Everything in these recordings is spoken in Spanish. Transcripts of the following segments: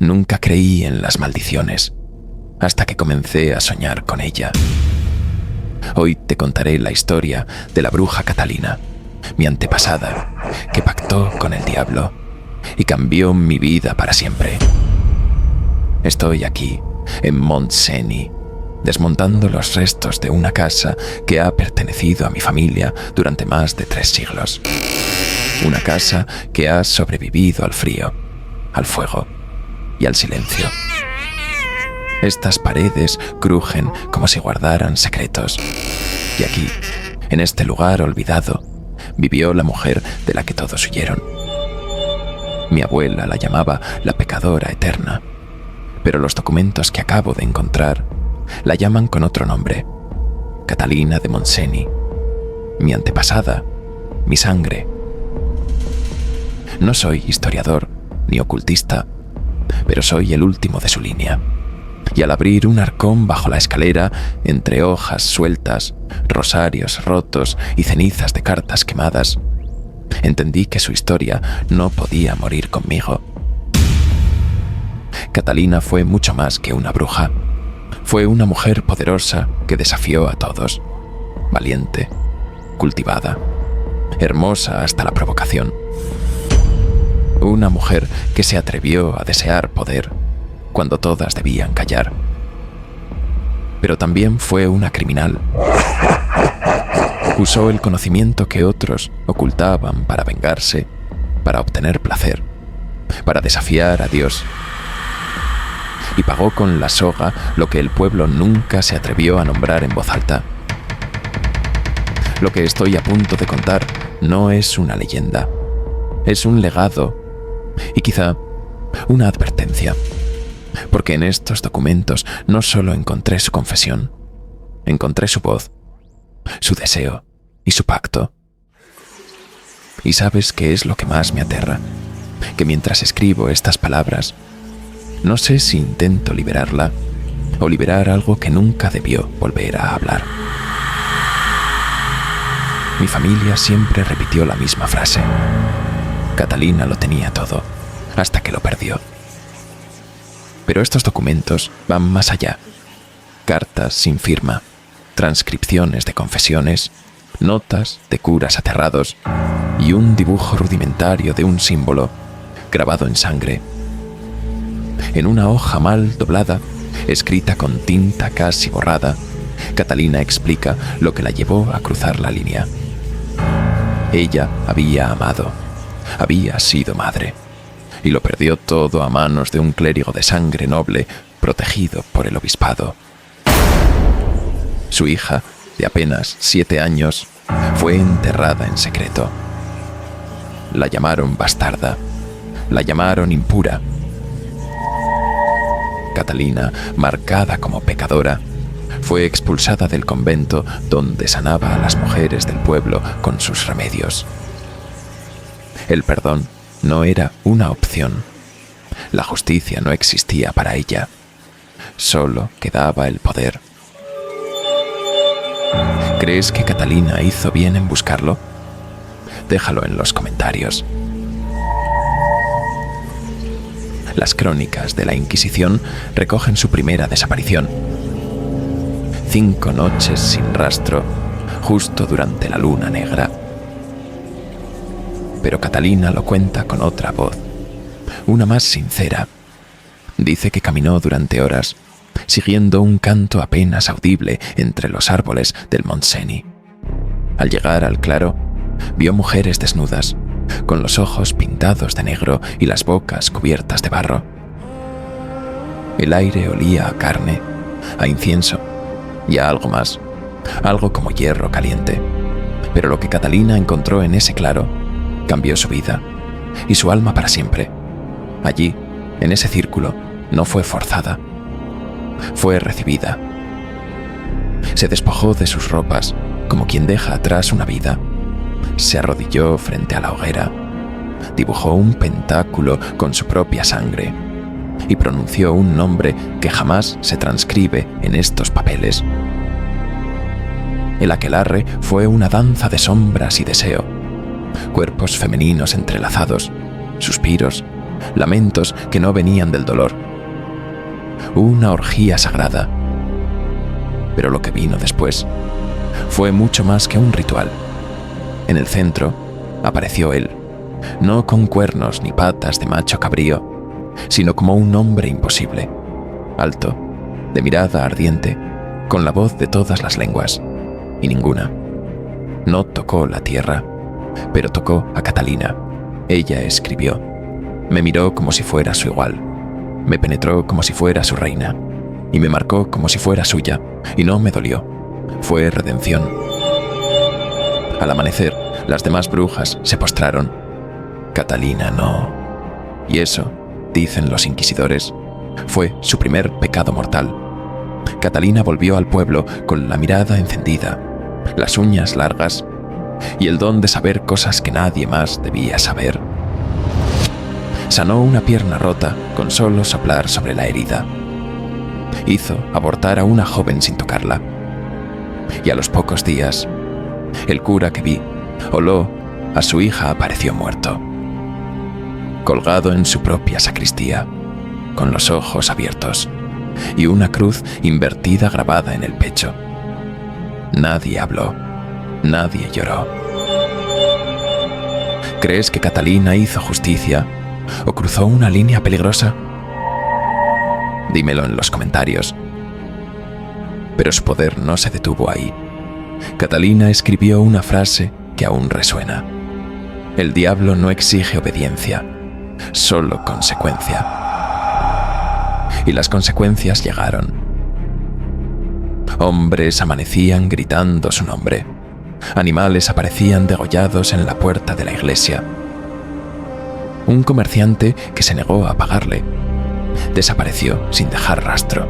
Nunca creí en las maldiciones, hasta que comencé a soñar con ella. Hoy te contaré la historia de la bruja Catalina, mi antepasada, que pactó con el diablo y cambió mi vida para siempre. Estoy aquí, en Mont-Cenis, desmontando los restos de una casa que ha pertenecido a mi familia durante más de 3 siglos. Una casa que ha sobrevivido al frío, al fuego y al silencio. Estas paredes crujen como si guardaran secretos. Y aquí, en este lugar olvidado, vivió la mujer de la que todos huyeron. Mi abuela la llamaba la pecadora eterna, pero los documentos que acabo de encontrar la llaman con otro nombre: Catalina de Mont-Cenis, mi antepasada, mi sangre. No soy historiador ni ocultista, pero soy el último de su línea. Y al abrir un arcón bajo la escalera, entre hojas sueltas, rosarios rotos y cenizas de cartas quemadas, entendí que su historia no podía morir conmigo. Catalina fue mucho más que una bruja. Fue una mujer poderosa que desafió a todos. Valiente, cultivada, hermosa hasta la provocación. Una mujer que se atrevió a desear poder cuando todas debían callar. Pero también fue una criminal. Usó el conocimiento que otros ocultaban para vengarse, para obtener placer, para desafiar a Dios. Y pagó con la soga lo que el pueblo nunca se atrevió a nombrar en voz alta. Lo que estoy a punto de contar no es una leyenda, es un legado y quizá una advertencia, porque en estos documentos no solo encontré su confesión, encontré su voz, su deseo y su pacto. ¿Y sabes qué es lo que más me aterra? Que mientras escribo estas palabras, no sé si intento liberarla o liberar algo que nunca debió volver a hablar. Mi familia siempre repitió la misma frase: Catalina lo tenía todo, hasta que lo perdió. Pero estos documentos van más allá. Cartas sin firma, transcripciones de confesiones, notas de curas aterrados y un dibujo rudimentario de un símbolo grabado en sangre. En una hoja mal doblada, escrita con tinta casi borrada, Catalina explica lo que la llevó a cruzar la línea. Ella había amado, había sido madre, y lo perdió todo a manos de un clérigo de sangre noble protegido por el obispado. Su hija, de apenas 7 años, fue enterrada en secreto. La llamaron bastarda, la llamaron impura. Catalina, marcada como pecadora, fue expulsada del convento donde sanaba a las mujeres del pueblo con sus remedios. El perdón no era una opción. La justicia no existía para ella. Solo quedaba el poder. ¿Crees que Catalina hizo bien en buscarlo? Déjalo en los comentarios. Las crónicas de la Inquisición recogen su primera desaparición. 5 noches sin rastro, justo durante la luna negra. Pero Catalina lo cuenta con otra voz, una más sincera. Dice que caminó durante horas, siguiendo un canto apenas audible entre los árboles del Mont-Cenis. Al llegar al claro, vio mujeres desnudas, con los ojos pintados de negro y las bocas cubiertas de barro. El aire olía a carne, a incienso y a algo más, algo como hierro caliente. Pero lo que Catalina encontró en ese claro cambió su vida y su alma para siempre. Allí, en ese círculo, no fue forzada, fue recibida. Se despojó de sus ropas como quien deja atrás una vida. Se arrodilló frente a la hoguera, dibujó un pentáculo con su propia sangre y pronunció un nombre que jamás se transcribe en estos papeles. El aquelarre fue una danza de sombras y deseo, cuerpos femeninos entrelazados, suspiros, lamentos que no venían del dolor. Una orgía sagrada. Pero lo que vino después fue mucho más que un ritual. En el centro apareció él, no con cuernos ni patas de macho cabrío, sino como un hombre imposible, alto, de mirada ardiente, con la voz de todas las lenguas, y ninguna. No tocó la tierra, pero tocó a Catalina. Ella escribió. Me miró como si fuera su igual. Me penetró como si fuera su reina. Y me marcó como si fuera suya. Y no me dolió. Fue redención. Al amanecer, las demás brujas se postraron. Catalina no. Y eso, dicen los inquisidores, fue su primer pecado mortal. Catalina volvió al pueblo con la mirada encendida, las uñas largas y el don de saber cosas que nadie más debía saber. Sanó una pierna rota con solo soplar sobre la herida. Hizo abortar a una joven sin tocarla. Y a los pocos días, el cura que vi oló a su hija apareció muerto, colgado en su propia sacristía, con los ojos abiertos y una cruz invertida grabada en el pecho. Nadie habló, nadie lloró. ¿Crees que Catalina hizo justicia o cruzó una línea peligrosa? Dímelo en los comentarios. Pero su poder no se detuvo ahí. Catalina escribió una frase que aún resuena. El diablo no exige obediencia, solo consecuencia. Y las consecuencias llegaron. Hombres amanecían gritando su nombre. Animales aparecían degollados en la puerta de la iglesia. Un comerciante que se negó a pagarle desapareció sin dejar rastro.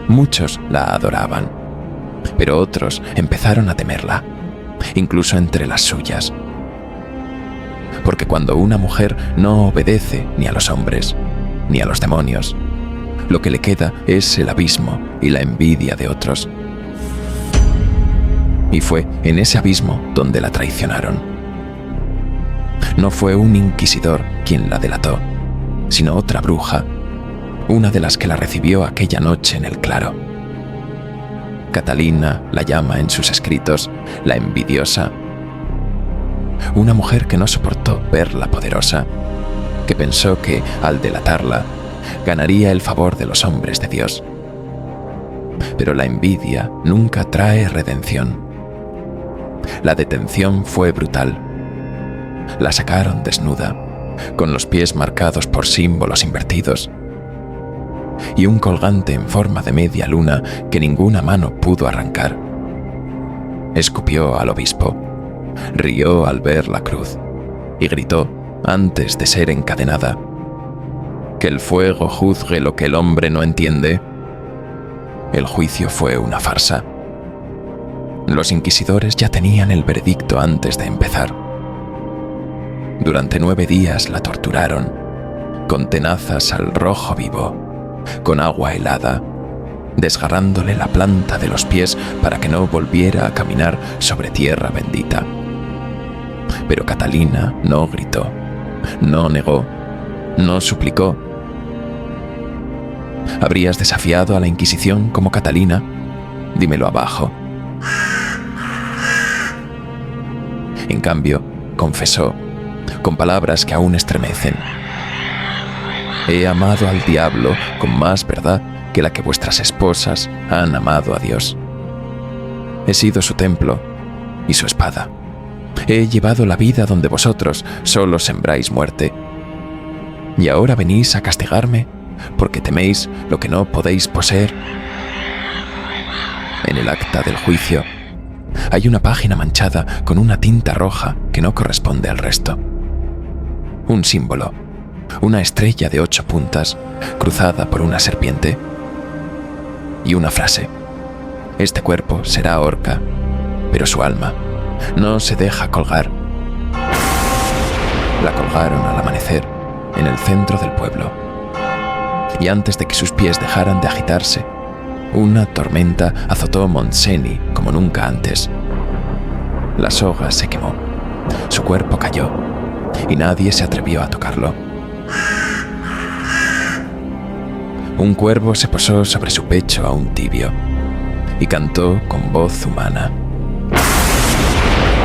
Muchos la adoraban, pero otros empezaron a temerla, incluso entre las suyas. Porque cuando una mujer no obedece ni a los hombres, ni a los demonios, lo que le queda es el abismo y la envidia de otros. Y fue en ese abismo donde la traicionaron. No fue un inquisidor quien la delató, sino otra bruja, una de las que la recibió aquella noche en el claro. Catalina la llama en sus escritos la envidiosa. Una mujer que no soportó verla poderosa, que pensó que, al delatarla, ganaría el favor de los hombres de Dios. Pero la envidia nunca trae redención. La detención fue brutal. La sacaron desnuda, con los pies marcados por símbolos invertidos, y un colgante en forma de media luna que ninguna mano pudo arrancar. Escupió al obispo, rió al ver la cruz, y gritó, antes de ser encadenada: que el fuego juzgue lo que el hombre no entiende. El juicio fue una farsa. Los inquisidores ya tenían el veredicto antes de empezar. Durante 9 días la torturaron, con tenazas al rojo vivo, con agua helada, desgarrándole la planta de los pies para que no volviera a caminar sobre tierra bendita. Pero Catalina no gritó, no negó, no suplicó. ¿Habrías desafiado a la Inquisición como Catalina? Dímelo abajo. En cambio, confesó, con palabras que aún estremecen: he amado al diablo con más verdad que la que vuestras esposas han amado a Dios. He sido su templo y su espada. He llevado la vida donde vosotros solo sembráis muerte. ¿Y ahora venís a castigarme porque teméis lo que no podéis poseer? En el acta del juicio hay una página manchada con una tinta roja que no corresponde al resto. Un símbolo, una estrella de 8 puntas cruzada por una serpiente. Y una frase: este cuerpo será horca, pero su alma no se deja colgar. La colgaron al amanecer en el centro del pueblo. Y antes de que sus pies dejaran de agitarse, una tormenta azotó Montseny como nunca antes. La soga se quemó, su cuerpo cayó, y nadie se atrevió a tocarlo. Un cuervo se posó sobre su pecho aún tibio y cantó con voz humana,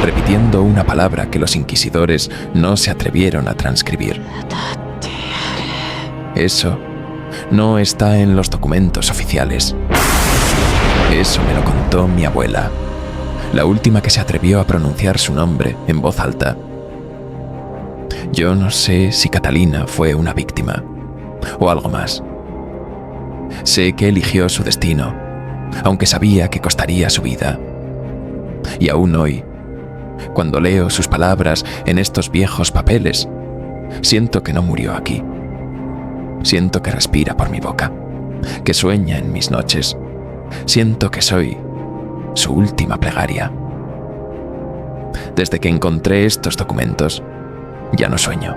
repitiendo una palabra que los inquisidores no se atrevieron a transcribir. Eso no está en los documentos oficiales. Eso me lo contó mi abuela, la última que se atrevió a pronunciar su nombre en voz alta. Yo no sé si Catalina fue una víctima o algo más. Sé que eligió su destino, aunque sabía que costaría su vida. Y aún hoy, cuando leo sus palabras en estos viejos papeles, siento que no murió aquí. Siento que respira por mi boca, que sueña en mis noches. Siento que soy su última plegaria. Desde que encontré estos documentos, ya no sueño.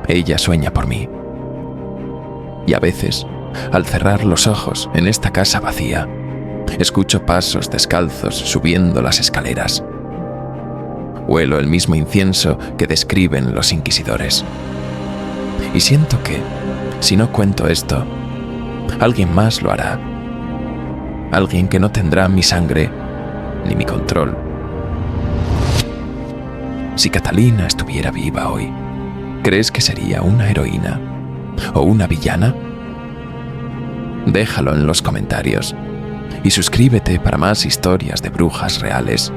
Ella sueña por mí. Y a veces, al cerrar los ojos en esta casa vacía, escucho pasos descalzos subiendo las escaleras. Huelo el mismo incienso que describen los inquisidores. Y siento que, si no cuento esto, alguien más lo hará. Alguien que no tendrá mi sangre ni mi control. Si Catalina estuviera viva hoy, ¿crees que sería una heroína o una villana? Déjalo en los comentarios y suscríbete para más historias de brujas reales.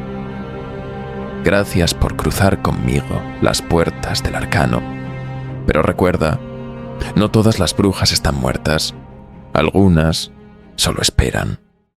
Gracias por cruzar conmigo las puertas del arcano. Pero recuerda, no todas las brujas están muertas. Algunas solo esperan.